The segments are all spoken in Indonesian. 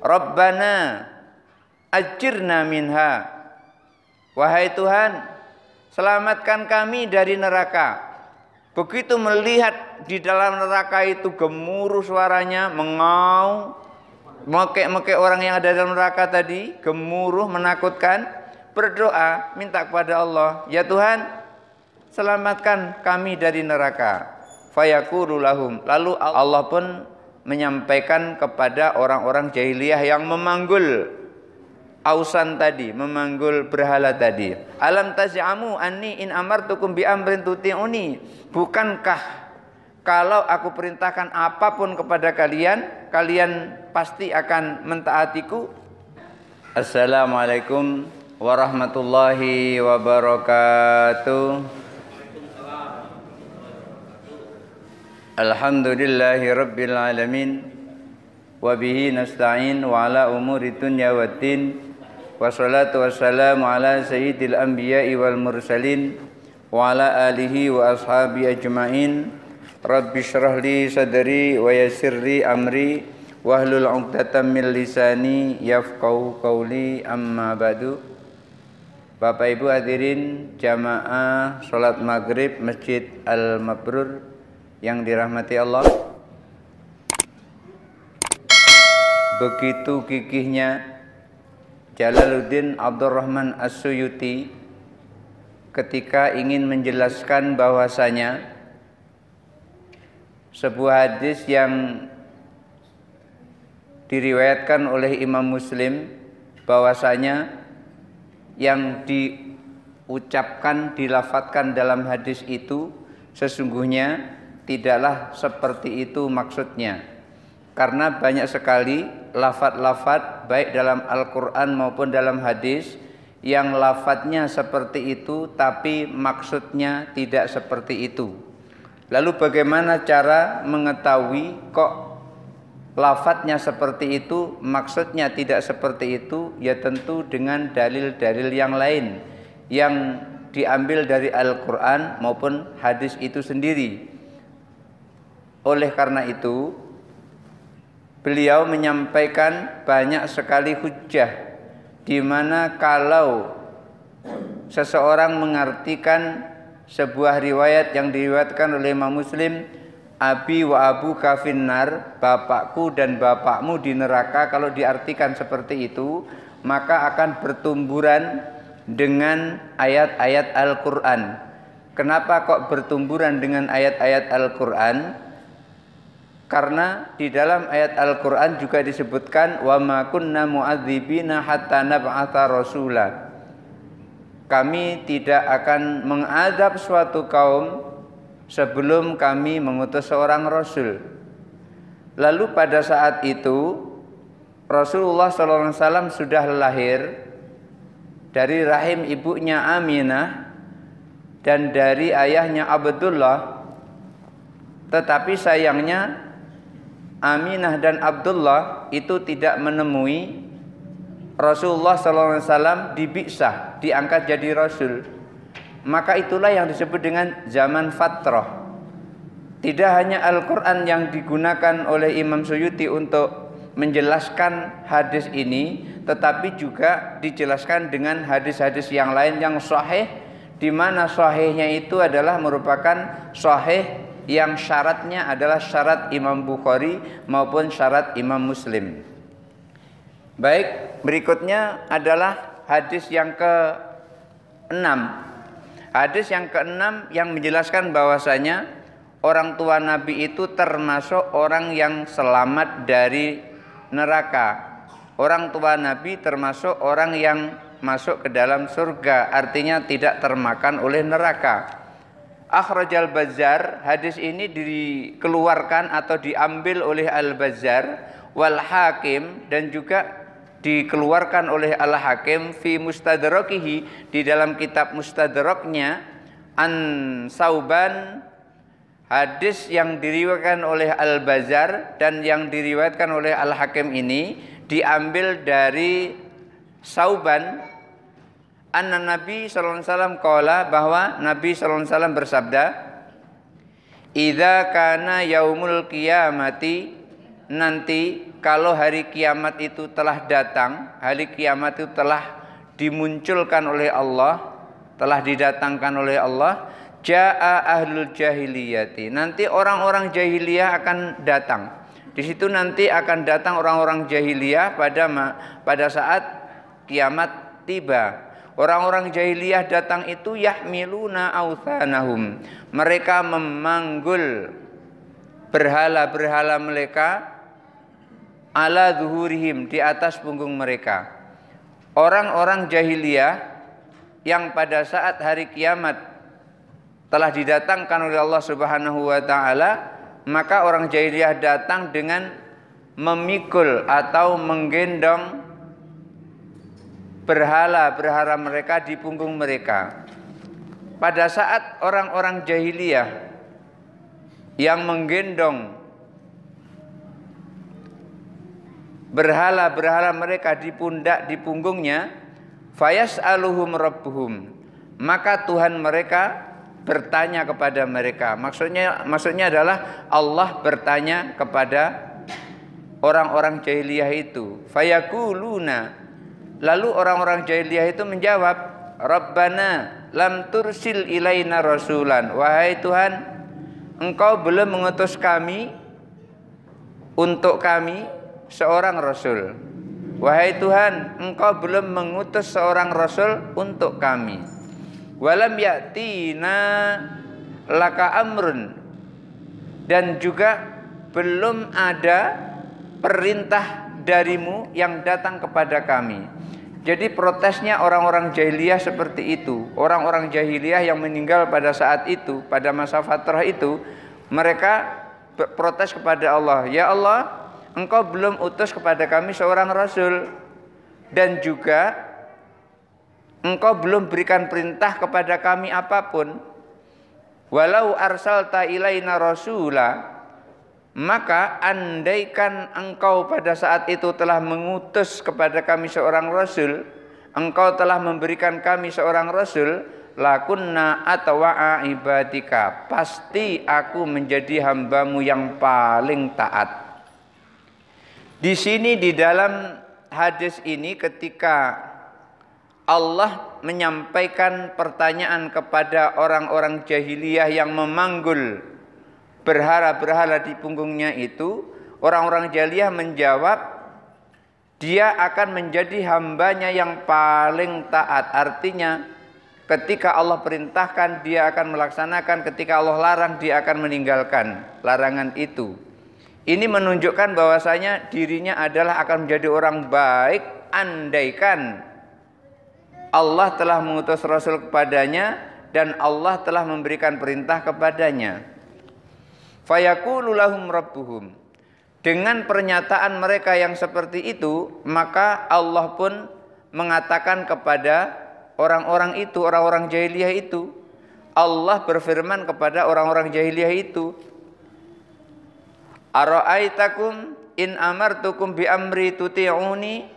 Rabbana ajirna minha. Wahai Tuhan, selamatkan kami dari neraka. Begitu melihat di dalam neraka itu gemuruh suaranya, mengaum, mekek-mekek orang yang ada dalam neraka tadi, gemuruh, menakutkan, berdoa, minta kepada Allah, ya Tuhan, selamatkan kami dari neraka. Fayaqulu lahum. Lalu Allah pun menyampaikan kepada orang-orang jahiliyah yang memanggul ausan tadi, memanggul berhala tadi. Alam taz'amu anni in amartukum bi amrin tuti'uni. Bukankah kalau aku perintahkan apapun kepada kalian, kalian pasti akan mentaatiku? Assalamualaikum warahmatullahi wabarakatuh. Alhamdulillahi rabbil alamin. Wa bihi nasta'in wa ala umuri dunya waddin. Wassalatu wassalamu ala sayyidil anbiya'i wal mursalin wa ala alihi wa ashabi ajma'in. Rabbi syrah li sadri wa yassir li amri wahlul 'uqdatam min lisani yafqahu qawli, amma ba'du. Bapak Ibu hadirin jamaah salat maghrib Masjid Al-Mabrur yang dirahmati Allah. Begitu gigihnya Jalaluddin Abdurrahman As-Suyuti ketika ingin menjelaskan bahwasanya sebuah hadis yang diriwayatkan oleh Imam Muslim, bahwasanya yang diucapkan, dilafadzkan dalam hadis itu sesungguhnya tidaklah seperti itu maksudnya. Karena banyak sekali lafadz-lafadz baik dalam Al-Quran maupun dalam hadis yang lafadznya seperti itu tapi maksudnya tidak seperti itu. Lalu bagaimana cara mengetahui kok lafadznya seperti itu maksudnya tidak seperti itu? Ya tentu dengan dalil-dalil yang lain yang diambil dari Al-Quran maupun hadis itu sendiri. Oleh karena itu beliau menyampaikan banyak sekali hujjah di mana kalau seseorang mengartikan sebuah riwayat yang diriwayatkan oleh Imam Muslim, abi wa abu kafinnar, bapakku dan bapakmu di neraka, kalau diartikan seperti itu maka akan bertumburan dengan ayat-ayat Al-Quran. Kenapa kok bertumburan dengan ayat-ayat Al-Quran? Karena di dalam ayat Al-Quran juga disebutkan wa ma kunna mu'adzibina hatta nab'atha rasula. Kami tidak akan mengazab suatu kaum sebelum kami mengutus seorang rasul. Lalu pada saat itu Rasulullah SAW sudah lahir dari rahim ibunya Aminah dan dari ayahnya Abdullah. Tetapi sayangnya Aminah dan Abdullah itu tidak menemui Rasulullah SAW dibi'sah, diangkat jadi Rasul. Maka itulah yang disebut dengan zaman fatrah. Tidak hanya Al-Quran yang digunakan oleh Imam Suyuti untuk menjelaskan hadis ini, tetapi juga dijelaskan dengan hadis-hadis yang lain yang sahih, di mana sahihnya itu adalah merupakan sahih yang syaratnya adalah syarat Imam Bukhari maupun syarat Imam Muslim. Baik, berikutnya adalah hadis yang ke-6. Hadis yang ke-6 yang menjelaskan bahwasanya orang tua Nabi itu termasuk orang yang selamat dari neraka. Orang tua Nabi termasuk orang yang masuk ke dalam surga, artinya tidak termakan oleh neraka. Akhrajal Bazzar, hadis ini dikeluarkan atau diambil oleh Al-Bazzar wal Hakim, dan juga dikeluarkan oleh Al-Hakim fi mustadrakihi, di dalam kitab mustadraknya, an Sauban. Hadis yang diriwayatkan oleh Al-Bazzar dan yang diriwayatkan oleh Al-Hakim ini diambil dari Sauban. Anna Nabi sallallahu alaihi wasallam qala, bahwa Nabi sallallahu alaihi wasallam bersabda, "Idza kana yaumul qiyamati nanti kalau hari kiamat itu telah datang, hari kiamat itu telah dimunculkan oleh Allah, telah didatangkan oleh Allah, jaa ahlul jahiliyati, nanti orang-orang jahiliyah akan datang. Di situ nanti akan datang orang-orang jahiliyah pada saat kiamat tiba. Orang-orang jahiliyah datang itu yahmiluna authanahum, mereka memanggul berhala-berhala mereka ala zuhurihim, di atas punggung mereka. Orang-orang jahiliyah yang pada saat hari kiamat telah didatangkan oleh Allah Subhanahu wa taala, maka orang jahiliyah datang dengan memikul atau menggendong berhala-berhala mereka di punggung mereka. Pada saat orang-orang jahiliyah yang menggendong berhala-berhala mereka di pundak, di punggungnya, fayas'aluhum rabbuhum, maka Tuhan mereka bertanya kepada mereka. Maksudnya adalah Allah bertanya kepada orang-orang jahiliyah itu. Fayaquluna, lalu orang-orang jahiliyah itu menjawab, Rabbana lam tursil ilaina rasulan, wahai Tuhan, Engkau belum mengutus kami untuk kami seorang rasul. Wahai Tuhan, Engkau belum mengutus seorang rasul untuk kami. Walam ya'tina laka amrun, dan juga belum ada perintah darimu yang datang kepada kami. Jadi protesnya orang-orang jahiliyah seperti itu. Orang-orang jahiliyah yang meninggal pada saat itu, pada masa fatrah itu, mereka protes kepada Allah, ya Allah, Engkau belum utus kepada kami seorang rasul, dan juga Engkau belum berikan perintah kepada kami apapun. Walau arsalta ilaina rasula, maka andaikan Engkau pada saat itu telah mengutus kepada kami seorang rasul, Engkau telah memberikan kami seorang rasul, lakunna atwa'a ibadika, pasti aku menjadi hambamu yang paling taat. Di sini di dalam hadis ini, ketika Allah menyampaikan pertanyaan kepada orang-orang jahiliyah yang memanggul berhala-berhala di punggungnya itu, orang-orang jahiliyah menjawab, dia akan menjadi hambanya yang paling taat. Artinya ketika Allah perintahkan dia akan melaksanakan, ketika Allah larang dia akan meninggalkan larangan itu. Ini menunjukkan bahwasanya dirinya adalah akan menjadi orang baik andaikan Allah telah mengutus Rasul kepadanya dan Allah telah memberikan perintah kepadanya. Fayaqulu lahum rabbuhum, dengan pernyataan mereka yang seperti itu, maka Allah pun mengatakan kepada orang-orang itu, orang-orang jahiliyah itu, Allah berfirman kepada orang-orang jahiliyah itu, ara'aitakum in amartukum bi amri tuti'uni,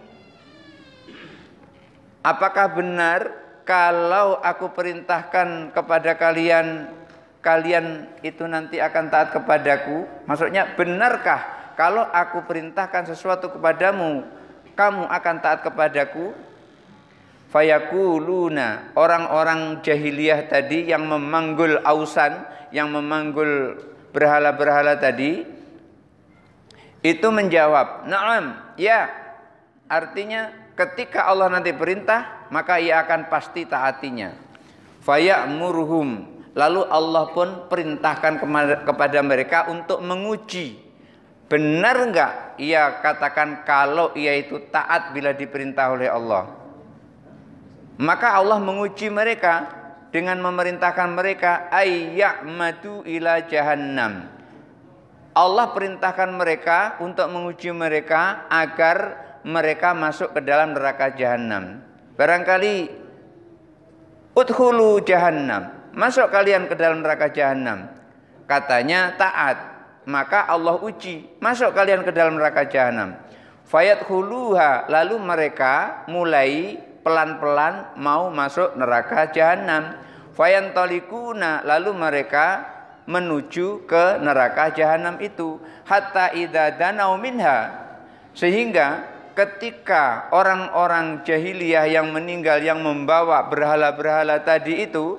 apakah benar kalau aku perintahkan kepada kalian, kalian itu nanti akan taat kepadaku? Maksudnya, benarkah kalau aku perintahkan sesuatu kepadamu, kamu akan taat kepadaku? Fayaquluna, orang-orang jahiliyah tadi yang memanggul ausan, yang memanggul berhala-berhala tadi, itu menjawab, na'am, ya. Artinya ketika Allah nanti perintah, maka ia akan pasti taatinya. Faya'muruhum, lalu Allah pun perintahkan kepada mereka untuk menguji, benar enggak ia katakan kalau ia itu taat bila diperintah oleh Allah. Maka Allah menguji mereka dengan memerintahkan mereka ayya'madu ila jahannam. Allah perintahkan mereka untuk menguji mereka agar mereka masuk ke dalam neraka jahanam. Barangkali udkhulu jahannam, masuk kalian ke dalam neraka jahanam. Katanya taat, maka Allah uji, masuk kalian ke dalam neraka jahanam. Fayadkhuluha, lalu mereka mulai pelan-pelan mau masuk neraka jahanam. Fayantalikuna, lalu mereka menuju ke neraka jahanam itu. Hatta idza danau minha, sehingga ketika orang-orang jahiliyah yang meninggal yang membawa berhala-berhala tadi itu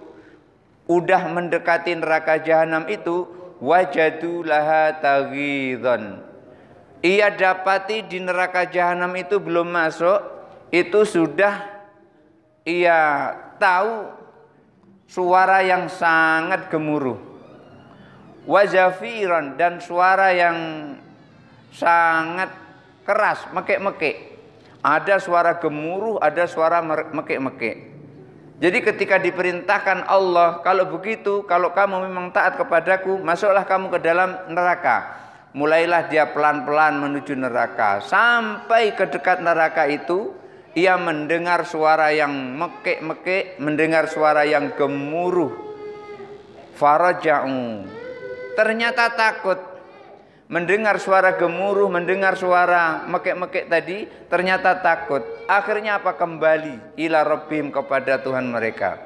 udah mendekati neraka jahanam itu, wajadu laha taghidhan, ia dapati di neraka jahanam itu belum masuk, itu sudah ia tahu suara yang sangat gemuruh, wazafiran, dan suara yang sangat keras, mekek-mekek. Ada suara gemuruh, ada suara mekek-mekek. Jadi ketika diperintahkan Allah, kalau begitu, kalau kamu memang taat kepadaku, masuklah kamu ke dalam neraka. Mulailah dia pelan-pelan menuju neraka. Sampai ke dekat neraka itu, ia mendengar suara yang mekek-mekek, mendengar suara yang gemuruh. Faraja'u, ternyata takut. Mendengar suara gemuruh, mendengar suara mekek-mekek tadi, ternyata takut. Akhirnya apa? Kembali ila rabbihim, kepada Tuhan mereka.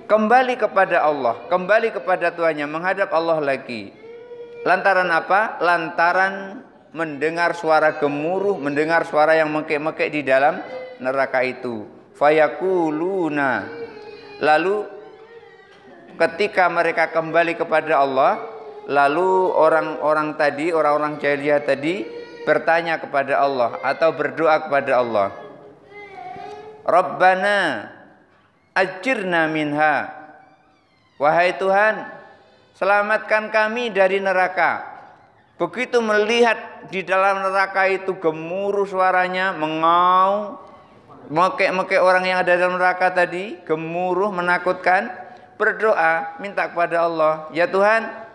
Kembali kepada Allah, kembali kepada Tuhannya, menghadap Allah lagi. Lantaran apa? Lantaran mendengar suara gemuruh, mendengar suara yang mekek-mekek di dalam neraka itu. Fayakuluna, lalu ketika mereka kembali kepada Allah, lalu orang-orang tadi, orang-orang jahiliyah tadi bertanya kepada Allah atau berdoa kepada Allah. Rabbana ajirna minha, wahai Tuhan, selamatkan kami dari neraka. Begitu melihat di dalam neraka itu gemuruh suaranya, mengaum, mekek-mekek orang yang ada dalam neraka tadi, gemuruh menakutkan, berdoa minta kepada Allah, ya Tuhan,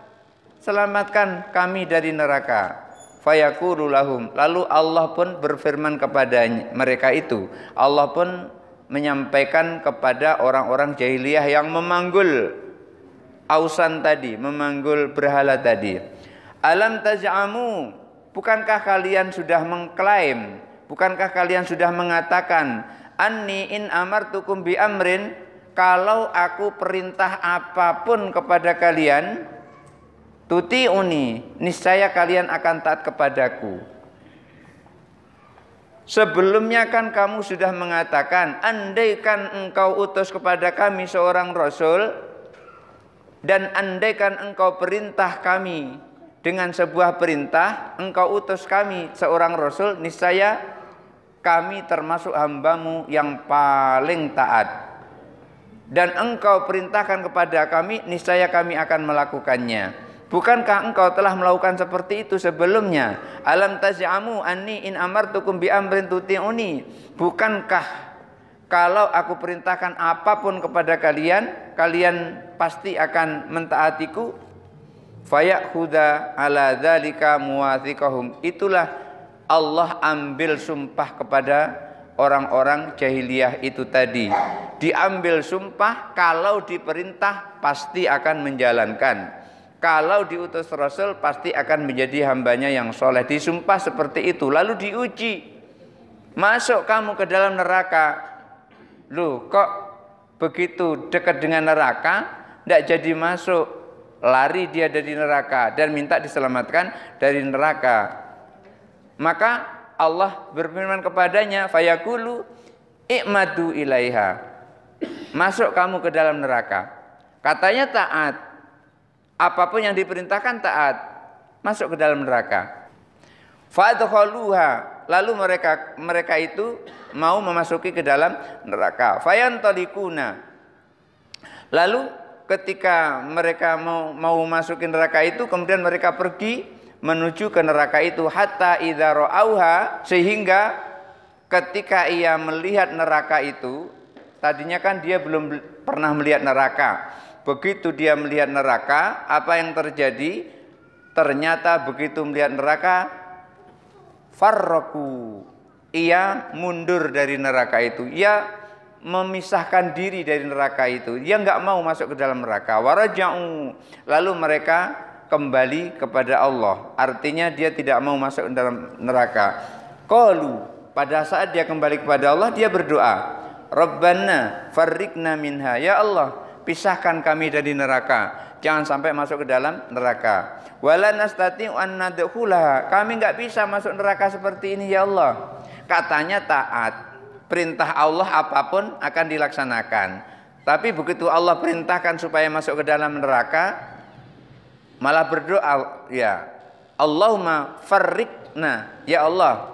selamatkan kami dari neraka. Fayaqulu lahum, lalu Allah pun berfirman kepada mereka itu. Allah pun menyampaikan kepada orang-orang jahiliyah yang memanggul ausan tadi, memanggul berhala tadi. Alam taj'amu, bukankah kalian sudah mengklaim, bukankah kalian sudah mengatakan, anni in amartukum bi amrin, kalau aku perintah apapun kepada kalian, tuti'uni, niscaya kalian akan taat kepadaku. Sebelumnya kan kamu sudah mengatakan, andaikan engkau utus kepada kami seorang rasul, dan andaikan engkau perintah kami dengan sebuah perintah, engkau utus kami seorang rasul, niscaya kami termasuk hambamu yang paling taat. Dan engkau perintahkan kepada kami, niscaya kami akan melakukannya. Bukankah engkau telah melakukan seperti itu sebelumnya? Alam taj'amu anni in amartukum bi amrin tuti'uni. Bukankah kalau aku perintahkan apapun kepada kalian, kalian pasti akan mentaatiku? Fayakhudha ala dzalika muwathiqahum. Itulah Allah ambil sumpah kepada orang-orang jahiliyah itu tadi. Diambil sumpah, kalau diperintah pasti akan menjalankan. Kalau diutus Rasul pasti akan menjadi hambanya yang soleh. Disumpah seperti itu. Lalu diuji. Masuk kamu ke dalam neraka. Loh, kok begitu dekat dengan neraka, tidak jadi masuk. Lari dia dari neraka dan minta diselamatkan dari neraka. Maka Allah berfirman kepadanya, fayaqulu i'madu ilaiha, masuk kamu ke dalam neraka. Katanya taat, apapun yang diperintahkan taat, masuk ke dalam neraka. Fadkhaluha, lalu mereka itu mau memasuki ke dalam neraka. Fayantalikuna, lalu ketika mereka mau masukin neraka itu, kemudian mereka pergi menuju ke neraka itu. Hatta idza ra'auha, sehingga ketika ia melihat neraka itu, tadinya kan dia belum pernah melihat neraka. Begitu dia melihat neraka, apa yang terjadi? Ternyata begitu melihat neraka, farraku, ia mundur dari neraka itu. Ia memisahkan diri dari neraka itu. Dia enggak mau masuk ke dalam neraka. Waraja'u, lalu mereka kembali kepada Allah. Artinya dia tidak mau masuk ke dalam neraka. Qalu, pada saat dia kembali kepada Allah, dia berdoa, Rabbana farriqna minha, ya Allah, pisahkan kami dari neraka. Jangan sampai masuk ke dalam neraka. Wala nastati'u an nadkhulaha. Kami enggak bisa masuk neraka seperti ini ya Allah. Katanya taat. Perintah Allah apapun akan dilaksanakan. Tapi begitu Allah perintahkan supaya masuk ke dalam neraka, malah berdoa, ya Allahumma farriqna, ya Allah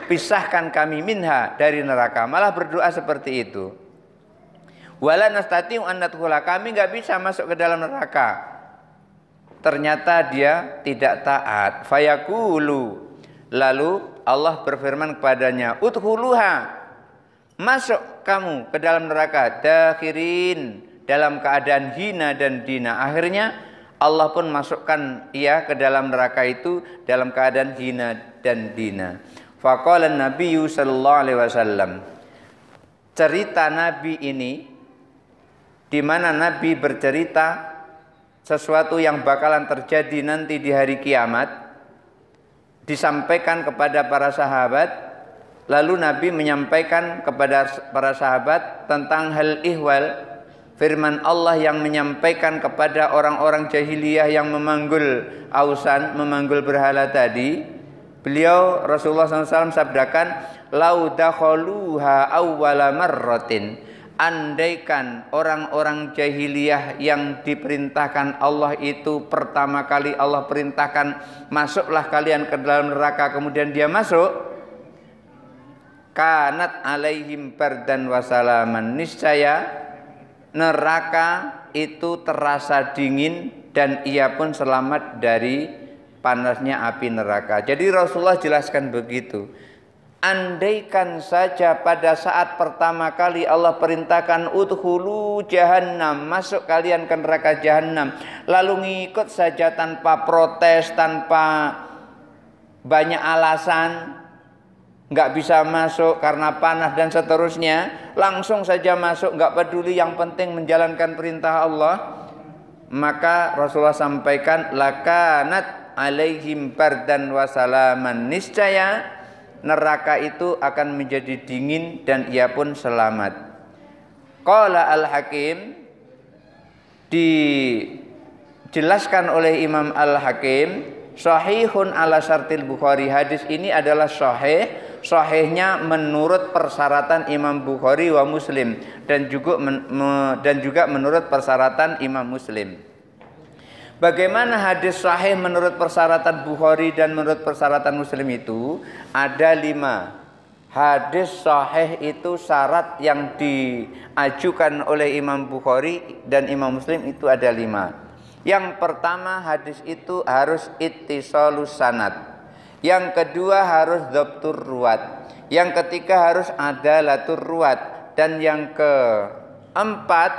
pisahkan kami minha, dari neraka. Malah berdoa seperti itu. Wala nastati'u an nadkhula, kami enggak bisa masuk ke dalam neraka. Ternyata dia tidak taat. Fayaqulu, lalu Allah berfirman kepadanya, udkhuluha, masuk kamu ke dalam neraka, dakhirin, dalam keadaan hina dan dina. Akhirnya Allah pun masukkan ia ke dalam neraka itu dalam keadaan hina dan dina. Faqala Nabi sallallahu alaihi wasallam. Cerita Nabi ini, di mana Nabi bercerita sesuatu yang bakalan terjadi nanti di hari kiamat, disampaikan kepada para sahabat. Lalu Nabi menyampaikan kepada para sahabat tentang hal ihwal, firman Allah yang menyampaikan kepada orang-orang jahiliyah yang memanggul ausan, memanggul berhala tadi. Beliau Rasulullah SAW sabdakan, lau dakhaluha awwala marratin, andaikan orang-orang jahiliyah yang diperintahkan Allah itu pertama kali Allah perintahkan masuklah kalian ke dalam neraka, kemudian dia masuk, kanat alaihim bardan wasalaman, niscaya neraka itu terasa dingin dan ia pun selamat dari panasnya api neraka. Jadi Rasulullah jelaskan begitu. Andaikan saja pada saat pertama kali Allah perintahkan udkhulu jahannam, masuk kalian ke neraka jahannam, lalu ngikut saja tanpa protes, tanpa banyak alasan, nggak bisa masuk karena panas dan seterusnya, langsung saja masuk, nggak peduli, yang penting menjalankan perintah Allah, maka Rasulullah sampaikan lakanat alaihim bardan wasalaman, niscaya neraka itu akan menjadi dingin dan ia pun selamat. Qala Al-Hakim, dijelaskan oleh Imam Al-Hakim, sahihun ala syartil Bukhari, hadis ini adalah sahih, sahihnya menurut persyaratan Imam Bukhari wa Muslim, dan juga menurut persyaratan Imam Muslim. Bagaimana hadis sahih menurut persyaratan Bukhari dan menurut persyaratan Muslim itu? Ada 5. Hadis sahih itu syarat yang diajukan oleh Imam Bukhari dan Imam Muslim itu ada 5. Yang pertama, hadis itu harus ittisalus sanad. Yang kedua harus dhabtur ruwat. Yang ketiga harus adalatur ruwat. Dan yang keempat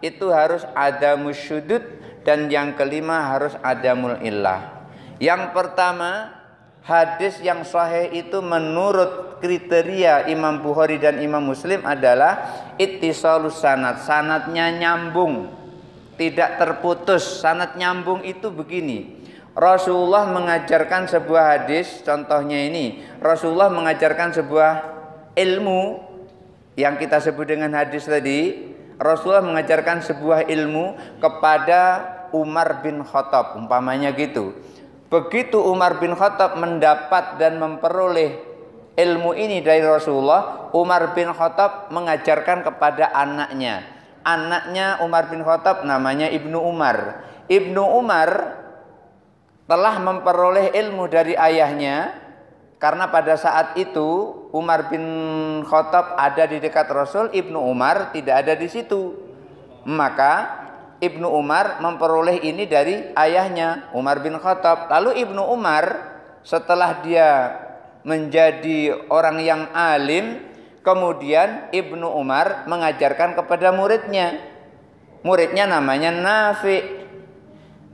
itu harus adamus syudud. Dan yang kelima harus adamul illah. Yang pertama, hadis yang sahih itu menurut kriteria Imam Bukhari dan Imam Muslim adalah ittisalus sanad. Sanadnya nyambung, tidak terputus. Sanad nyambung itu begini. Rasulullah mengajarkan sebuah hadis, contohnya ini. Rasulullah mengajarkan sebuah ilmu yang kita sebut dengan hadis tadi. Rasulullah mengajarkan sebuah ilmu kepada Umar bin Khattab, umpamanya gitu. Begitu Umar bin Khattab mendapat dan memperoleh ilmu ini dari Rasulullah, Umar bin Khattab mengajarkan kepada anaknya. Anaknya Umar bin Khattab namanya Ibnu Umar. Ibnu Umar telah memperoleh ilmu dari ayahnya, karena pada saat itu Umar bin Khattab ada di dekat Rasul, Ibnu Umar tidak ada di situ. Maka Ibnu Umar memperoleh ini dari ayahnya Umar bin Khattab. Lalu Ibnu Umar setelah dia menjadi orang yang alim, kemudian Ibnu Umar mengajarkan kepada muridnya. Muridnya namanya Nafi.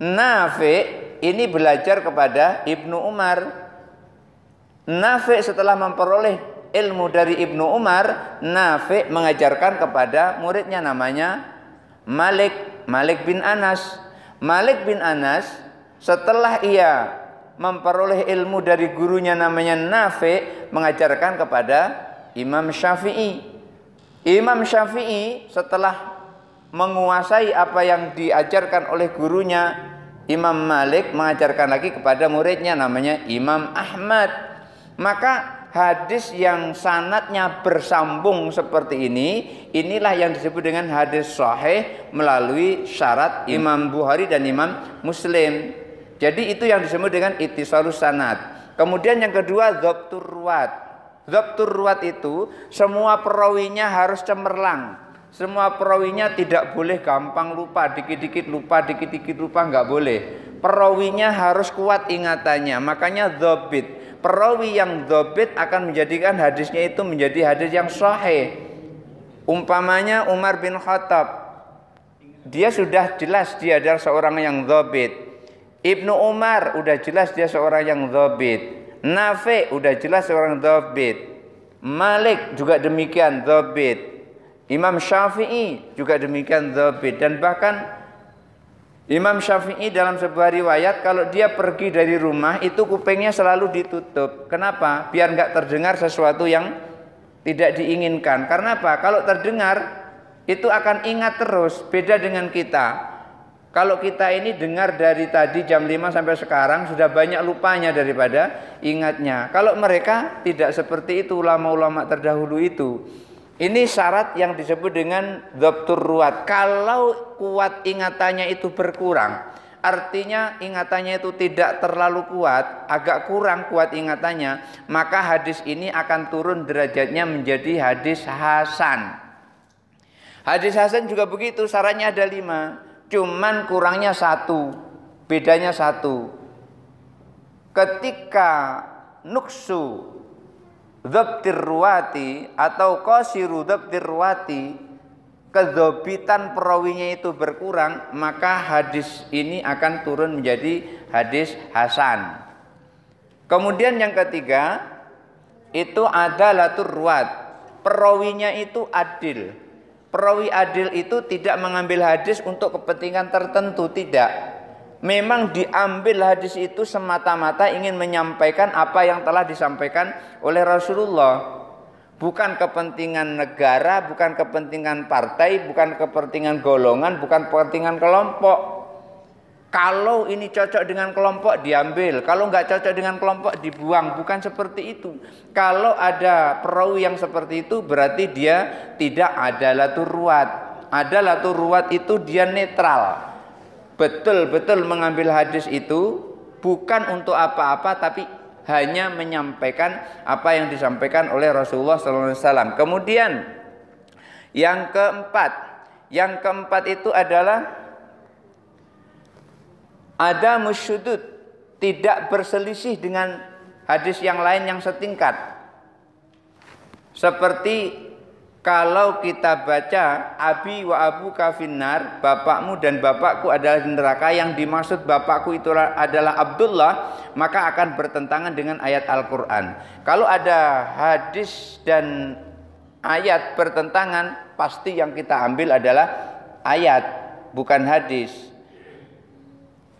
Nafi ini belajar kepada Ibnu Umar. Nafi setelah memperoleh ilmu dari Ibnu Umar, Nafi mengajarkan kepada muridnya namanya Malik bin Anas. Malik bin Anas setelah ia memperoleh ilmu dari gurunya namanya Nafi, mengajarkan kepada Imam Syafi'i. Imam Syafi'i setelah menguasai apa yang diajarkan oleh gurunya. Imam Malik mengajarkan lagi kepada muridnya namanya Imam Ahmad. Maka hadis yang sanadnya bersambung seperti ini, inilah yang disebut dengan hadis sahih melalui syarat Imam Bukhari dan Imam Muslim. Jadi itu yang disebut dengan ittisalus sanad. Kemudian yang kedua, dhabtur ruwat. Dhabtur ruwat itu semua perawinya harus cemerlang. Semua perawinya tidak boleh gampang lupa, dikit-dikit lupa, nggak boleh. Perawinya harus kuat ingatannya, makanya dhabit. Perawi yang dhabit akan menjadikan hadisnya itu menjadi hadis yang sahih. Umpamanya Umar bin Khattab, dia sudah jelas dia adalah seorang yang dhabit. Ibnu Umar udah jelas dia seorang yang dhabit. Nafi udah jelas seorang dhabit. Malik juga demikian dhabit. Imam Syafi'i juga demikian dhabit. Dan bahkan Imam Syafi'i dalam sebuah riwayat, kalau dia pergi dari rumah itu kupingnya selalu ditutup. Kenapa? Biar nggak terdengar sesuatu yang tidak diinginkan. Karena apa? Kalau terdengar itu akan ingat terus. Beda dengan kita. Kalau kita ini dengar dari tadi jam 5 sampai sekarang sudah banyak lupanya daripada ingatnya. Kalau mereka tidak seperti itu, ulama-ulama terdahulu itu. Ini syarat yang disebut dengan dhabtur ruwat. Kalau kuat ingatannya itu berkurang, artinya ingatannya itu tidak terlalu kuat, agak kurang kuat ingatannya, maka hadis ini akan turun derajatnya menjadi hadis hasan. Hadis hasan juga begitu, syaratnya ada 5, cuman kurangnya 1, bedanya 1. Ketika nuksu dhabtir ruwati atau qasiru dhabtir ruwati, kedhabitan perawinya itu berkurang, maka hadis ini akan turun menjadi hadis hasan. Kemudian yang ketiga itu adalatur ruwat, perawinya itu adil. Perawi adil itu tidak mengambil hadis untuk kepentingan tertentu, tidak. Memang diambil hadis itu semata-mata ingin menyampaikan apa yang telah disampaikan oleh Rasulullah. Bukan kepentingan negara, bukan kepentingan partai, bukan kepentingan golongan, bukan kepentingan kelompok. Kalau ini cocok dengan kelompok diambil, kalau nggak cocok dengan kelompok dibuang. Bukan seperti itu. Kalau ada perawi yang seperti itu berarti dia tidak adalatur ruwat. Adalatur ruwat itu dia netral. Betul-betul mengambil hadis itu bukan untuk apa-apa, tapi hanya menyampaikan apa yang disampaikan oleh Rasulullah SAW. Kemudian yang keempat itu adalah ada musyudud, tidak berselisih dengan hadis yang lain yang setingkat. Seperti kalau kita baca abi wa abu kafinar, bapakmu dan bapakku adalah di neraka, yang dimaksud bapakku itu adalah Abdullah, maka akan bertentangan dengan ayat Al-Quran. Kalau ada hadis dan ayat bertentangan, pasti yang kita ambil adalah ayat, bukan hadis.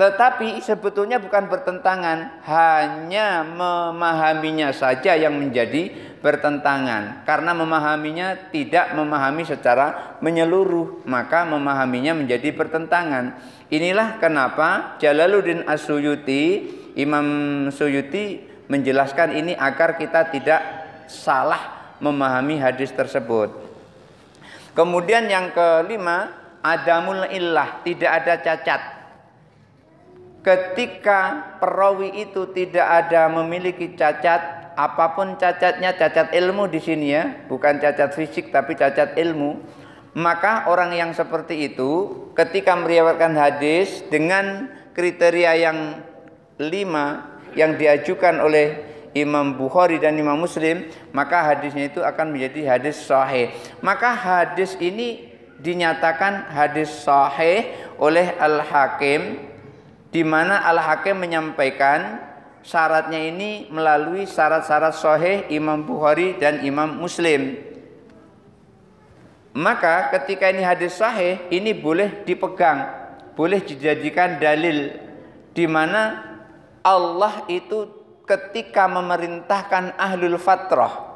Tetapi sebetulnya bukan bertentangan, hanya memahaminya saja yang menjadi bertentangan. Karena memahaminya tidak memahami secara menyeluruh, maka memahaminya menjadi bertentangan. Inilah kenapa Jalaluddin As-Suyuti, Imam Suyuti menjelaskan ini agar kita tidak salah memahami hadis tersebut. Kemudian yang kelima, adamul illah, tidak ada cacat. Ketika perawi itu tidak ada memiliki cacat, apapun cacatnya, cacat ilmu di sini ya, bukan cacat fisik tapi cacat ilmu, maka orang yang seperti itu ketika meriwayatkan hadis dengan kriteria yang 5 yang diajukan oleh Imam Bukhari dan Imam Muslim, maka hadisnya itu akan menjadi hadis sahih. Maka hadis ini dinyatakan hadis sahih oleh Al-Hakim, di mana Al-Hakim menyampaikan syaratnya ini melalui syarat-syarat sahih Imam Bukhari dan Imam Muslim. Maka ketika ini hadis sahih, ini boleh dipegang, boleh dijadikan dalil, di mana Allah itu ketika memerintahkan ahlul fatrah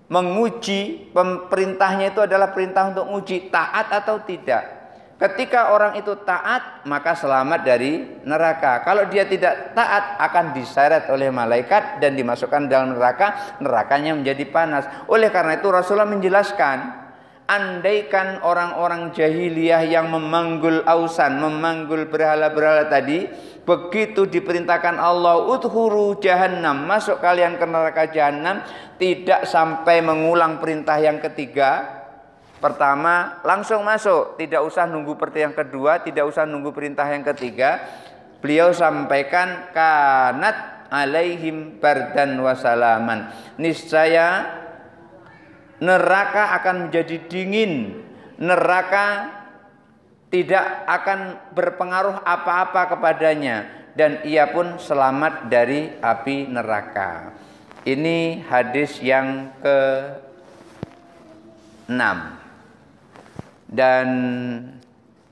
menguji, perintahnya itu adalah perintah untuk menguji taat atau tidak. Ketika orang itu taat, maka selamat dari neraka. Kalau dia tidak taat, akan diseret oleh malaikat dan dimasukkan dalam neraka. Nerakanya menjadi panas. Oleh karena itu Rasulullah menjelaskan, andaikan orang-orang jahiliyah yang memanggul ausan, memanggul berhala-berhala tadi, begitu diperintahkan Allah, udkhuru jahannam, masuk kalian ke neraka jahannam, tidak sampai mengulang perintah yang ketiga. Pertama langsung masuk, tidak usah nunggu perintah yang kedua, tidak usah nunggu perintah yang ketiga. Beliau sampaikan, kanat alaihim bardan wasalaman, niscaya neraka akan menjadi dingin, neraka tidak akan berpengaruh apa-apa kepadanya, dan ia pun selamat dari api neraka. Ini hadis yang ke-6. Dan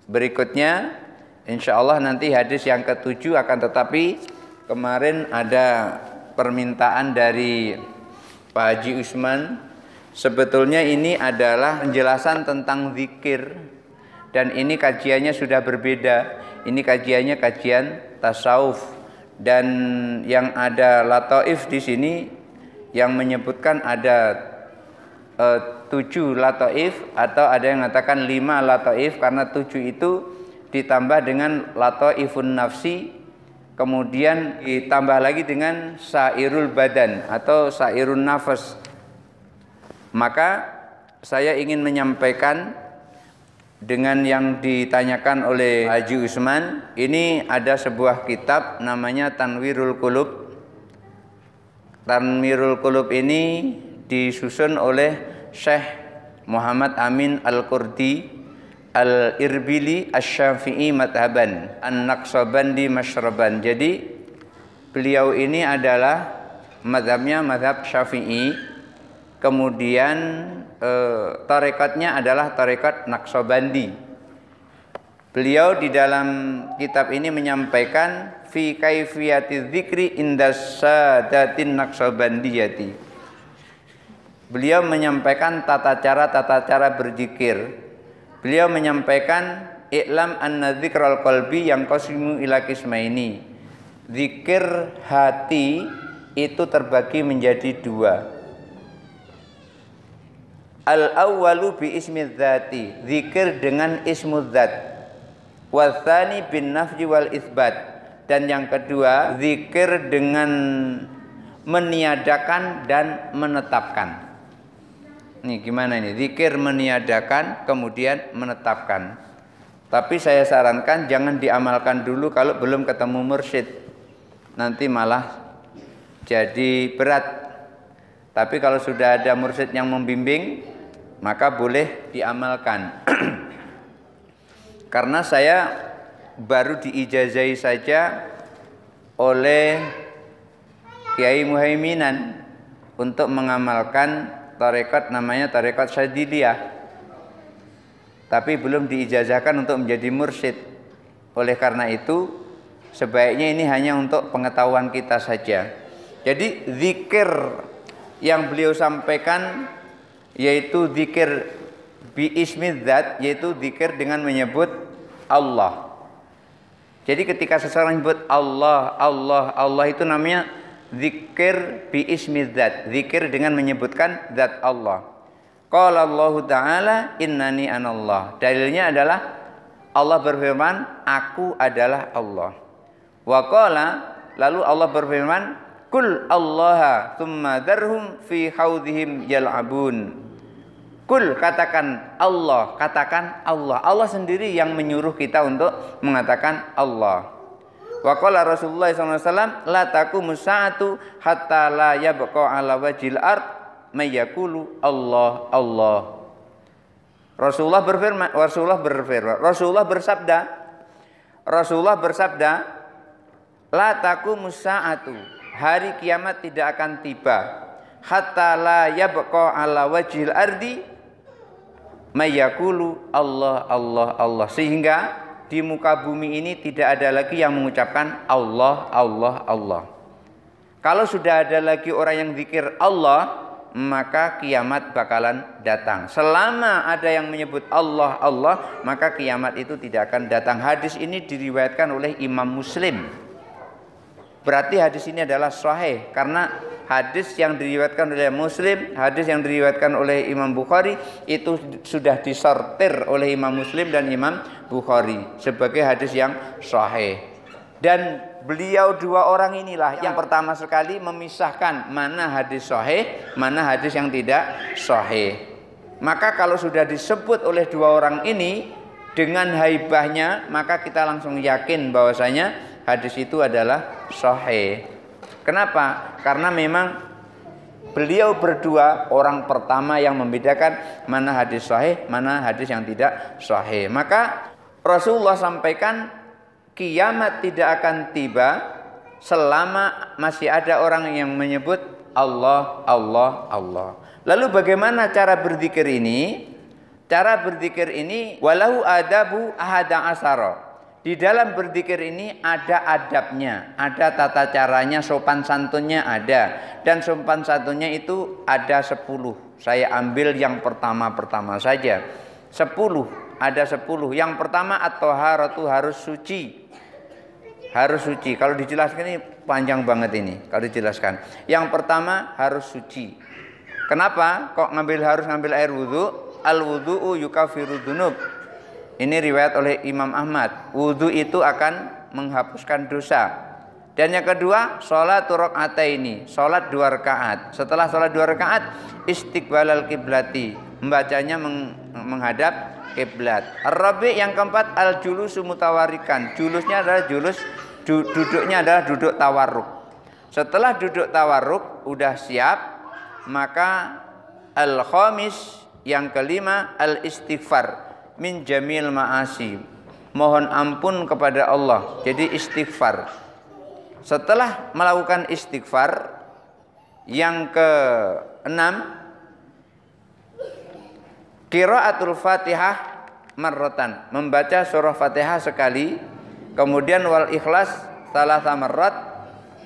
berikutnya insya Allah nanti hadis yang ke-7, akan tetapi kemarin ada permintaan dari Pak Haji Usman. Sebetulnya ini adalah penjelasan tentang zikir, dan ini kajiannya sudah berbeda. Ini kajiannya kajian tasawuf, dan yang ada lataif di sini yang menyebutkan ada 7 lataif, atau ada yang mengatakan 5 lataif, karena 7 itu ditambah dengan lataifun nafsi, kemudian ditambah lagi dengan sairul badan atau sairun nafas. Maka saya ingin menyampaikan dengan yang ditanyakan oleh Haji Usman. Ini ada sebuah kitab namanya Tanwirul Qulub. Tanwirul Qulub ini disusun oleh Syekh Muhammad Amin Al-Qurdi Al-Irbili Asy-Syafi'i madhaban, An-Naqsabandi masyraban. Jadi beliau ini adalah madhabnya madhab Syafi'i, kemudian tarekatnya adalah tarekat Naqsabandi. Beliau di dalam kitab ini menyampaikan fi kaifiyati dzikri indas sadatin Naqsabandiyati. Beliau menyampaikan tata cara berzikir. Beliau menyampaikan i'lam anna dzikral qalbi yang qasimu ila qismaini. Zikir hati itu terbagi menjadi 2. Al-awwalu bi ismi dzati, zikir dengan ismu dzat. Wa tsani bin nafyi wal itsbat. Dan yang kedua, zikir dengan meniadakan dan menetapkan. Nih gimana ini? Zikir meniadakan kemudian menetapkan. Tapi saya sarankan jangan diamalkan dulu kalau belum ketemu mursyid. Nanti malah jadi berat. Tapi kalau sudah ada mursyid yang membimbing, maka boleh diamalkan. Karena saya baru diijazahi saja oleh Kiai Muhaiminan untuk mengamalkan tarekat namanya tarekat Syadziliyah, tapi belum diijazahkan untuk menjadi mursyid. Oleh karena itu sebaiknya ini hanya untuk pengetahuan kita saja. Jadi zikir yang beliau sampaikan yaitu zikir bi ismi dzat, yaitu zikir dengan menyebut Allah. Jadi ketika seseorang menyebut Allah, Allah, Allah, itu namanya zikir bi ismi dzat, zikir dengan menyebutkan zat Allah. Qala Allah Ta'ala innani anallah. Dalilnya adalah Allah berfirman, aku adalah Allah. Wa qala, lalu Allah berfirman, kul allaha thumma dharhum fi haudhihim yal'abun. Kul, katakan Allah, katakan Allah. Allah sendiri yang menyuruh kita untuk mengatakan Allah. Wa qala Rasulullah SAW, la taqumu sa'atu hatta la yabqa ala wajhil ard may yaqulu Allah Allah. Rasulullah bersabda, la taqumu sa'atu, hari kiamat tidak akan tiba, hatta la yabqa ala wajhil ardi may yaqulu Allah Allah Allah, sehingga di muka bumi ini tidak ada lagi yang mengucapkan Allah, Allah, Allah. Kalau sudah ada lagi orang yang zikir Allah, maka kiamat bakalan datang. Selama ada yang menyebut Allah, Allah, maka kiamat itu tidak akan datang. Hadis ini diriwayatkan oleh Imam Muslim. Berarti hadis ini adalah sahih, karena hadis yang diriwayatkan oleh Muslim, hadis yang diriwayatkan oleh Imam Bukhari itu sudah disortir oleh Imam Muslim dan Imam Bukhari sebagai hadis yang sahih. Dan beliau dua orang inilah yang pertama sekali memisahkan mana hadis sahih, mana hadis yang tidak sahih. Maka kalau sudah disebut oleh dua orang ini dengan haibahnya, maka kita langsung yakin bahwasanya hadis itu adalah sahih. Kenapa? Karena memang beliau berdua orang pertama yang membedakan mana hadis sahih, mana hadis yang tidak sahih. Maka Rasulullah sampaikan kiamat tidak akan tiba selama masih ada orang yang menyebut Allah, Allah, Allah. Lalu bagaimana cara berzikir ini? Cara berzikir ini walahu adabu ahada asara. Di dalam berzikir ini ada adabnya, ada tata caranya, sopan santunnya ada. Dan sopan santunnya itu ada 10. Saya ambil yang pertama-pertama saja. 10, ada 10. Yang pertama at-thaharatu, harus suci. Harus suci. Kalau dijelaskan ini panjang banget ini. Kalau dijelaskan. Yang pertama harus suci. Kenapa? Kok harus ngambil air wudhu? Al-wudhu'u yukafiru dzunub. Ini riwayat oleh Imam Ahmad. Wudhu itu akan menghapuskan dosa. Dan yang kedua, sholat rakaataini, sholat 2 rakaat. Setelah sholat 2 rakaat, istiqbalal kiblati, membacanya menghadap kiblat. Ar-rabi, yang keempat, al-julusu mutawarikan. Julusnya adalah duduknya adalah duduk tawarruk. Setelah duduk tawarruk udah siap, maka al-khamis, yang kelima, al-istighfar min jamil ma'asi, mohon ampun kepada Allah. Jadi istighfar. Setelah melakukan istighfar, yang keenam, qiraatul Fatihah marratan, membaca surah Fatihah sekali, kemudian wal ikhlas salasa marrat,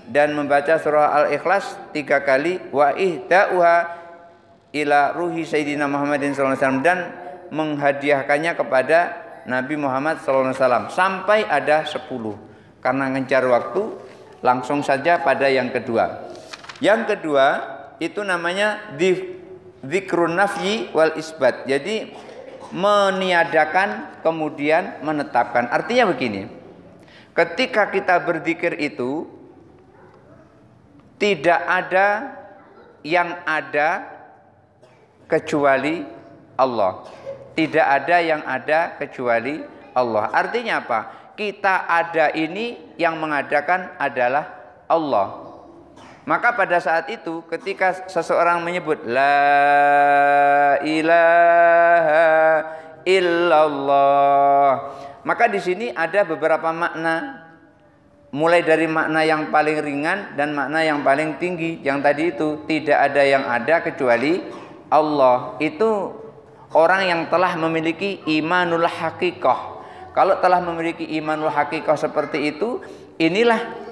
dan membaca surah al-ikhlas 3 kali, wa ihda'uha ila ruhi sayyidina Muhammadin sallallahu alaihi wasallam, dan menghadiahkannya kepada Nabi Muhammad SAW sampai ada 10. Karena ngejar waktu, langsung saja pada yang kedua. Yang kedua itu namanya dzikrun nafyi wal isbat. Jadi meniadakan kemudian menetapkan. Artinya begini, ketika kita berzikir itu tidak ada yang ada kecuali Allah. Tidak ada yang ada kecuali Allah. Artinya apa? Kita ada ini, yang mengadakan adalah Allah. Maka pada saat itu ketika seseorang menyebut la ilaha illallah, maka di sini ada beberapa makna. Mulai dari makna yang paling ringan dan makna yang paling tinggi. Yang tadi itu tidak ada yang ada kecuali Allah. Itu orang yang telah memiliki imanul hakikah. Kalau telah memiliki imanul hakikah seperti itu, inilah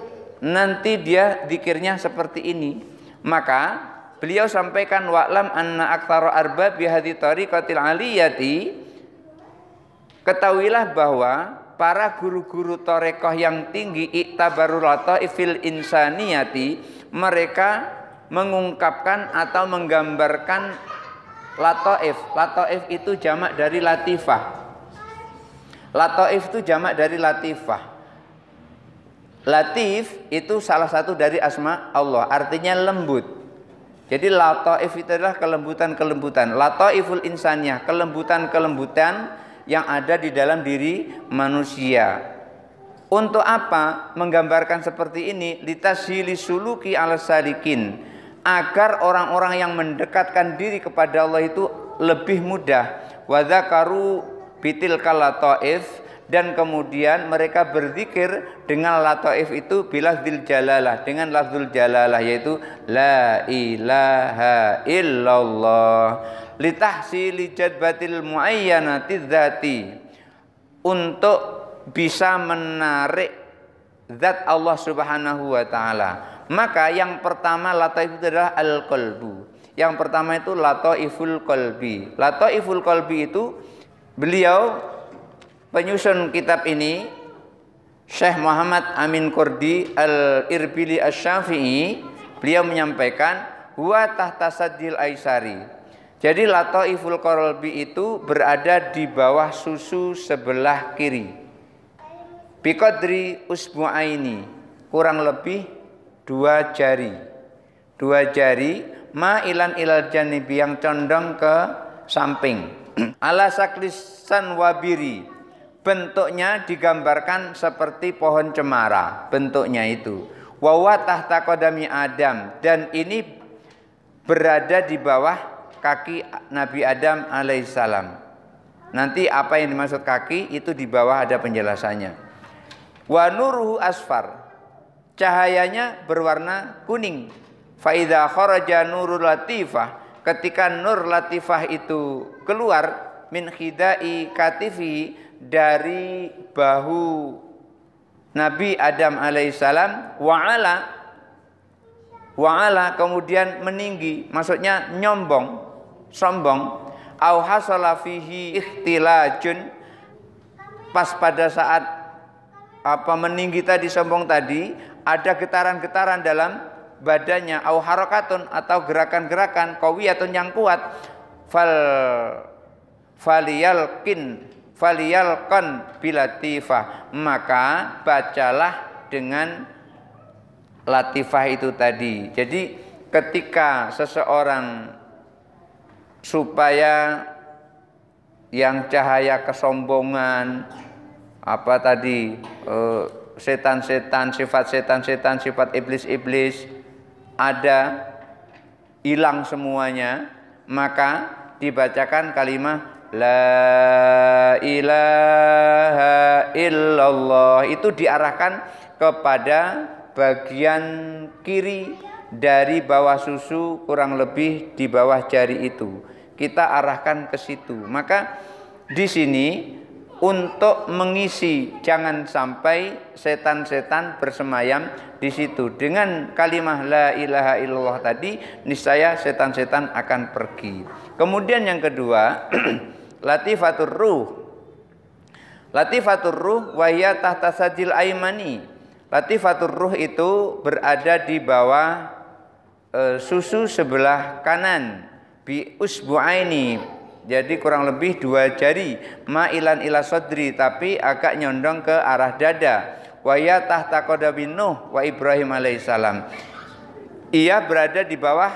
nanti dia zikirnya seperti ini. Maka beliau sampaikan wa'lam anna aktsara arbab bihadhi tariqatil aliyati, ketahuilah bahwa para guru-guru tarekoh yang tinggi iktabarul lataifil insaniyati, mereka mengungkapkan atau menggambarkan lataif. Lataif itu jamak dari latifah. Lataif itu jamak dari latifah. Latif itu salah satu dari asma Allah, artinya lembut. Jadi lataif itu adalah kelembutan-kelembutan. Lataiful insaniyah, kelembutan-kelembutan yang ada di dalam diri manusia. Untuk apa menggambarkan seperti ini? Litashili suluki ala salikin, agar orang-orang yang mendekatkan diri kepada Allah itu lebih mudah. Wa dzakaru bitilkal lataif, dan kemudian mereka berzikir dengan lataif itu bilafzil jalalah, dengan lafzul jalalah, yaitu la ilaha illallah, litahsili jadbatil muayyanati dzati, untuk bisa menarik zat Allah Subhanahu wa taala. Maka yang pertama lataif itu adalah al-qalbu. Yang pertama itu Lataiful Qalbi. Lataiful Qalbi itu beliau penyusun kitab ini Syekh Muhammad Amin Qurdi Al-Irbili Asy-Syafi'i, beliau menyampaikan huwa tahta saddil aisari. Jadi Lataiful Qalbi itu berada di bawah susu sebelah kiri. Biqadri usbu'aini, kurang lebih 2 jari. 2 jari ma'ilan ilal janibi, yang condong ke samping. Ala saklisan wabiri, bentuknya digambarkan seperti pohon cemara, bentuknya itu. Wa tahta qadami Adam, dan ini berada di bawah kaki Nabi Adam alaihissalam. Nanti apa yang dimaksud kaki itu di bawah ada penjelasannya. Wa nuruhu asfar, cahayanya berwarna kuning. Fa idza kharaja nurul latifah, ketika nur latifah itu keluar min khidai katifi, dari bahu Nabi Adam alaihissalam, wa'ala kemudian meninggi, maksudnya nyombong, sombong. Au hasala fihi ikhtilajun, pas pada saat meninggi tadi, sombong tadi, ada getaran-getaran dalam badannya. Au harakatun, atau gerakan-gerakan qawiyatun yang kuat. Faliyalqan bilatifah, maka bacalah dengan latifah itu tadi. Jadi ketika seseorang supaya yang cahaya kesombongan, setan-setan, sifat setan-setan, sifat iblis-iblis ada, hilang semuanya, maka dibacakan kalimat La ilaha illallah. Itu diarahkan kepada bagian kiri dari bawah susu, kurang lebih di bawah jari itu. Kita arahkan ke situ. Maka di sini untuk mengisi, jangan sampai setan-setan bersemayam di situ. Dengan kalimah la ilaha illallah tadi, niscaya setan-setan akan pergi. Kemudian yang kedua, Latifatur ruh. Latifatur ruh wahya tahta sajil aimani. Latifatur ruh itu berada di bawah susu sebelah kanan. Bi usbu'aini, jadi kurang lebih 2 jari. Ma'ilan ila sadri, tapi agak nyondong ke arah dada. Wahya tahta qadamin Nuh wa Ibrahim alaihissalam. Ia berada di bawah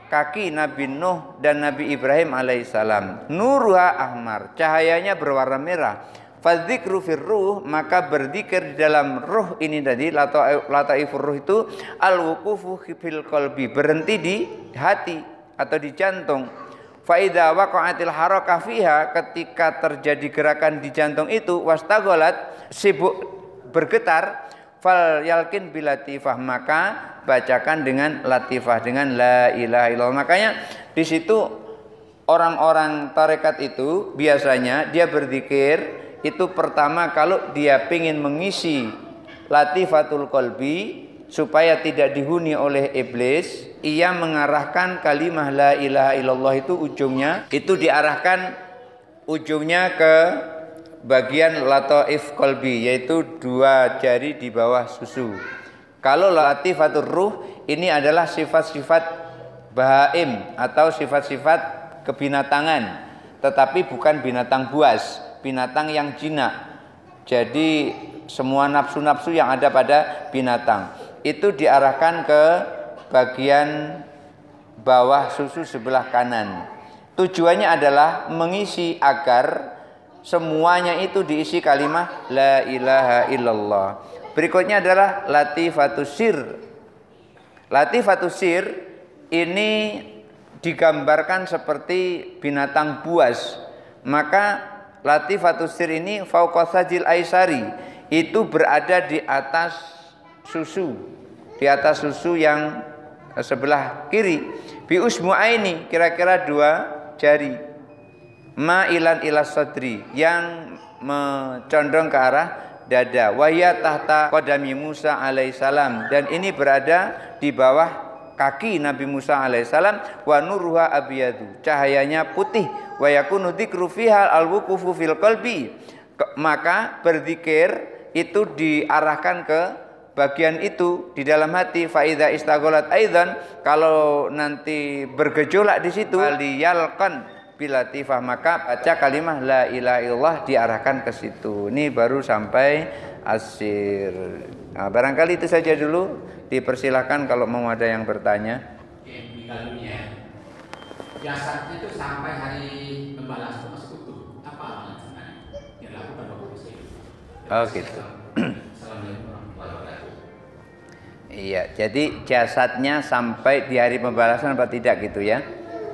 kaki Nabi Nuh dan Nabi Ibrahim alaihissalam. Nuruha ahmar, cahayanya berwarna merah. Fadzikru fir ruh, maka berzikir di dalam ruh ini tadi, lataifur ruh itu al-wuqufu fil qalbi, berhenti di hati atau di jantung. Fa idza waqa'atil harakah fiha, ketika terjadi gerakan di jantung itu, wastaghalat, sibuk bergetar, fal yalkin bilatifah, maka bacakan dengan latifah, dengan la ilaha illallah. Makanya di situ orang-orang tarekat itu biasanya dia berzikir itu pertama, kalau dia ingin mengisi latifatul qalbi supaya tidak dihuni oleh iblis, ia mengarahkan kalimah la ilaha illallah itu ujungnya itu diarahkan ujungnya ke bagian lataif qalbi, yaitu 2 jari di bawah susu. Kalau latifatur ruh ini adalah sifat-sifat bahaim atau sifat-sifat kebinatangan, tetapi bukan binatang buas, binatang yang jinak. Jadi semua nafsu-nafsu yang ada pada binatang itu diarahkan ke bagian bawah susu sebelah kanan. Tujuannya adalah mengisi agar semuanya itu diisi kalimah la ilaha illallah. Berikutnya adalah latifatus sir. Latifatus sir ini digambarkan seperti binatang buas. Maka latifatus sir ini fauqa sajil aisari, itu berada di atas susu, di atas susu yang sebelah kiri. Bi usmu'aini, kira-kira 2 jari. Ma'ilan ila sadri, yang condong ke arah dada. Wahya tahta qadami Musa alaihissalam, dan ini berada di bawah kaki Nabi Musa alaihissalam, wa nuruha abyadu, cahayanya putih, wa yakunu dzikru fiha al-wuqufu fil qalbi, maka berzikir itu diarahkan ke bagian itu di dalam hati. Fa idza istaghalat aidan, kalau nanti bergejolak di situ, liyalqan bilatifah, maka baca kalimah la ilaha illallah diarahkan ke situ. Ini baru sampai asir. Nah, barangkali itu saja dulu. Dipersilahkan kalau mau ada yang bertanya. Meninggal dunia, jasadnya itu sampai hari membalas itu masih utuh. Apa amalan sebenarnya yang dilakukan waktu itu? Oh gitu. Assalamualaikum warahmatullahi wabarakatuh. Iya, jadi jasadnya sampai di hari pembalasan apa tidak gitu ya?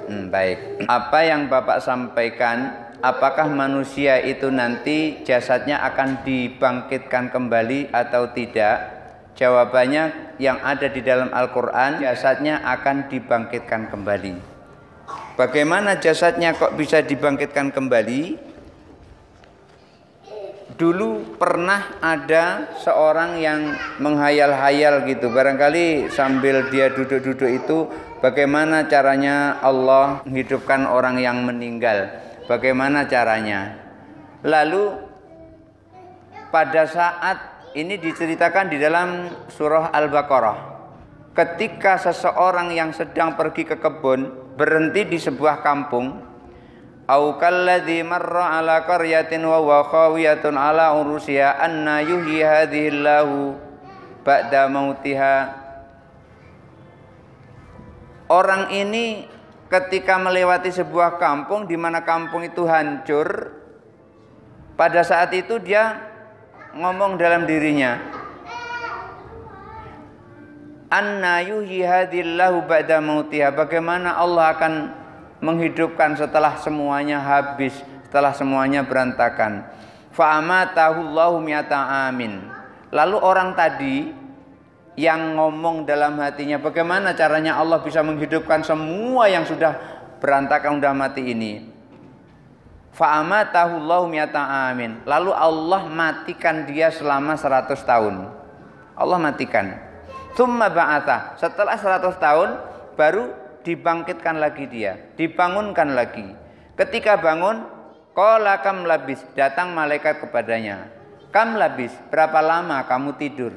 Baik. Apa yang Bapak sampaikan, apakah manusia itu nanti jasadnya akan dibangkitkan kembali atau tidak? Jawabannya yang ada di dalam Al-Quran, jasadnya akan dibangkitkan kembali. Bagaimana jasadnya kok bisa dibangkitkan kembali? Dulu pernah ada seorang yang menghayal-hayal gitu, barangkali sambil dia duduk-duduk itu, bagaimana caranya Allah menghidupkan orang yang meninggal, bagaimana caranya. Lalu pada saat ini diceritakan di dalam surah Al-Baqarah, ketika seseorang yang sedang pergi ke kebun berhenti di sebuah kampung, au kalladzi marra ala qaryatin wa huwa khawiyatun ala urusiha anna yuhyi hadhillahu ba'da mautiha. Orang ini ketika melewati sebuah kampung di mana kampung itu hancur, pada saat itu dia ngomong dalam dirinya, anna yuhyi hadhillahu ba'da mautiha, bagaimana Allah akan menghidupkan setelah semuanya habis, setelah semuanya berantakan. Fa amatahullahu mi'ata amin. Lalu orang tadi yang ngomong dalam hatinya, bagaimana caranya Allah bisa menghidupkan semua yang sudah berantakan, sudah mati ini. Fa amatahullahu mi'ata amin. Lalu Allah matikan dia selama 100 tahun. Allah matikan. Tsumma ba'atha. Setelah 100 tahun baru dibangkitkan lagi dia, dibangunkan lagi. Ketika bangun, qala kam labis, datang malaikat kepadanya. Kam labis, berapa lama kamu tidur?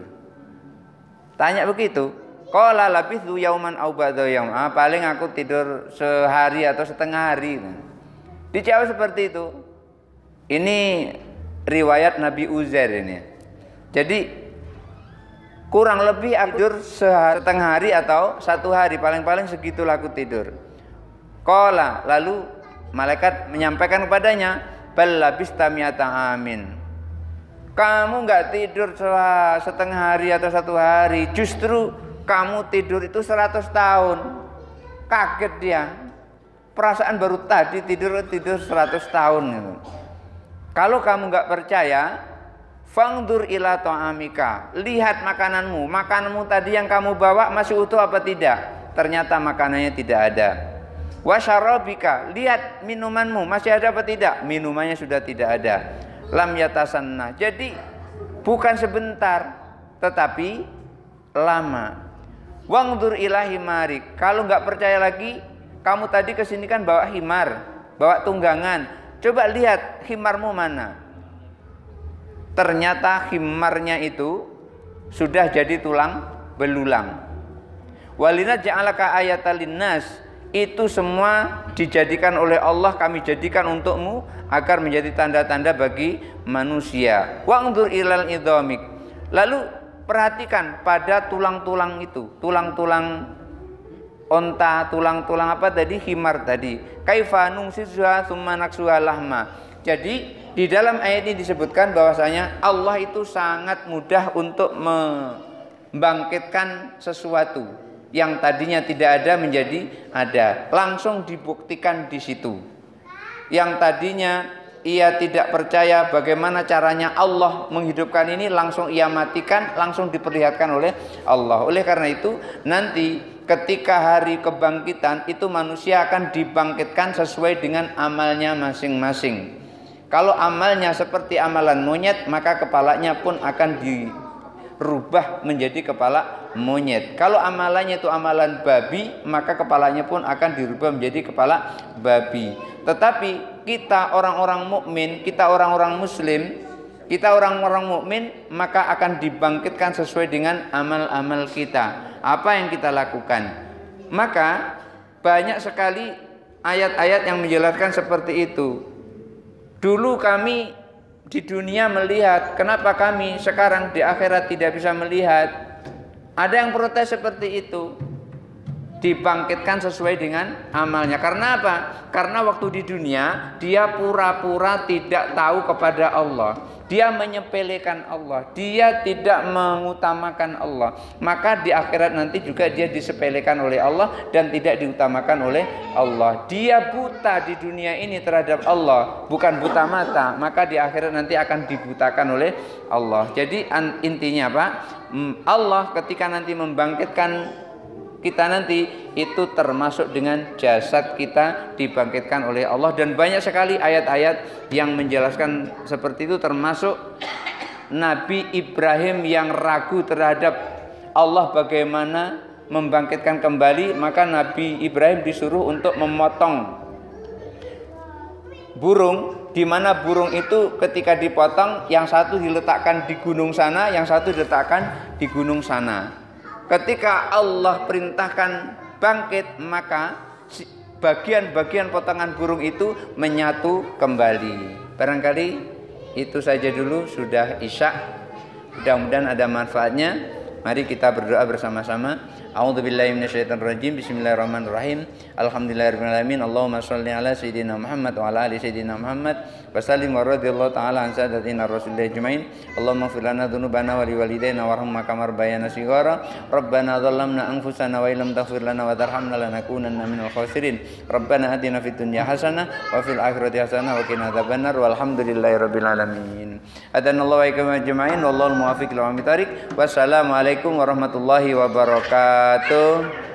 Tanya begitu. Qala labithu yauman aw ba'da yaum. Paling aku tidur sehari atau setengah hari. Dijawab seperti itu. Ini riwayat Nabi Uzair ini. Jadi kurang lebih aku tidur setengah hari atau satu hari, paling-paling segitulah aku tidur. Qala, lalu malaikat menyampaikan kepadanya, bal labista mi'ata amin. Kamu enggak tidur setengah hari atau satu hari, justru kamu tidur itu 100 tahun. Kaget dia. Perasaan baru tadi tidur 100 tahun gitu. Kalau kamu enggak percaya, fangdur ila ta'amika, lihat makananmu. Makananmu tadi yang kamu bawa masih utuh apa tidak? Ternyata makanannya tidak ada. Wa syarabika, lihat minumanmu masih ada apa tidak? Minumannya sudah tidak ada. Lam yatasanna. Jadi bukan sebentar, tetapi lama. Wangdur ila himarik. Kalau nggak percaya lagi, kamu tadi kesini kan bawa himar, bawa tunggangan. Coba lihat himarmu mana? Ternyata himarnya itu sudah jadi tulang belulang. Walina ja'alaka ayatal linnas, itu semua dijadikan oleh Allah, kami jadikan untukmu agar menjadi tanda-tanda bagi manusia. Wa'ndur ilal idhamik. Lalu perhatikan pada tulang-tulang itu, tulang-tulang onta, tulang-tulang apa tadi, himar tadi. Kaifa nungsisuha tsumma naksuha lahma. Jadi di dalam ayat ini disebutkan bahwasanya Allah itu sangat mudah untuk membangkitkan sesuatu yang tadinya tidak ada menjadi ada. Langsung dibuktikan di situ. Yang tadinya ia tidak percaya bagaimana caranya Allah menghidupkan ini, langsung ia matikan, langsung diperlihatkan oleh Allah. Oleh karena itu nanti ketika hari kebangkitan itu manusia akan dibangkitkan sesuai dengan amalnya masing-masing. Kalau amalnya seperti amalan monyet, maka kepalanya pun akan dirubah menjadi kepala monyet. Kalau amalannya itu amalan babi, maka kepalanya pun akan dirubah menjadi kepala babi. Tetapi kita orang-orang mukmin, kita orang-orang muslim, kita orang-orang mukmin, maka akan dibangkitkan sesuai dengan amal-amal kita. Apa yang kita lakukan? Maka banyak sekali ayat-ayat yang menjelaskan seperti itu. Dulu kami di dunia melihat, kenapa kami sekarang di akhirat tidak bisa melihat? Ada yang protes seperti itu. Dibangkitkan sesuai dengan amalnya. Karena apa? Karena waktu di dunia dia pura-pura tidak tahu kepada Allah. Dia menyepelekan Allah. Dia tidak mengutamakan Allah. Maka di akhirat nanti juga dia disepelekan oleh Allah dan tidak diutamakan oleh Allah. Dia buta di dunia ini terhadap Allah, bukan buta mata. Maka di akhirat nanti akan dibutakan oleh Allah. Jadi intinya apa? Allah ketika nanti membangkitkan kita nanti itu termasuk dengan jasad kita dibangkitkan oleh Allah. Dan banyak sekali ayat-ayat yang menjelaskan seperti itu, termasuk Nabi Ibrahim yang ragu terhadap Allah bagaimana membangkitkan kembali. Maka Nabi Ibrahim disuruh untuk memotong burung, di mana burung itu ketika dipotong yang satu diletakkan di gunung sana, yang satu diletakkan di gunung sana. Ketika Allah perintahkan bangkit, maka bagian-bagian potongan burung itu menyatu kembali. Barangkali itu saja dulu, sudah isya. Mudah-mudahan ada manfaatnya. Mari kita berdoa bersama-sama. A'udzubillahi minasyaitonirrajim. Bismillahirrahmanirrahim. Alhamdulillahirabbil alamin. Allahumma shalli ala sayidina Muhammad wa ala ali sayidina Muhammad wa sallim wa radhiyallahu ta'ala an sadatina rasulillah ajmain. Allahumma ighfir lana dzunubana wa liwalidayna warhamna kama rabbayana shighara. Rabbana dzalamna anfusana wa illam taghfir lana wa tarhamna lanakunanna minal khasirin. Rabbana atina fid dunya hasanah wa fil akhirati hasanah wa qina adzabannar. Walhamdulillahirabbil alamin. Hadanallahu wa iyyakum ajmain. Wallahul muwaffiq ila aqwamit thoriq. Wassalamualaikum warahmatullahi wabarakatuh.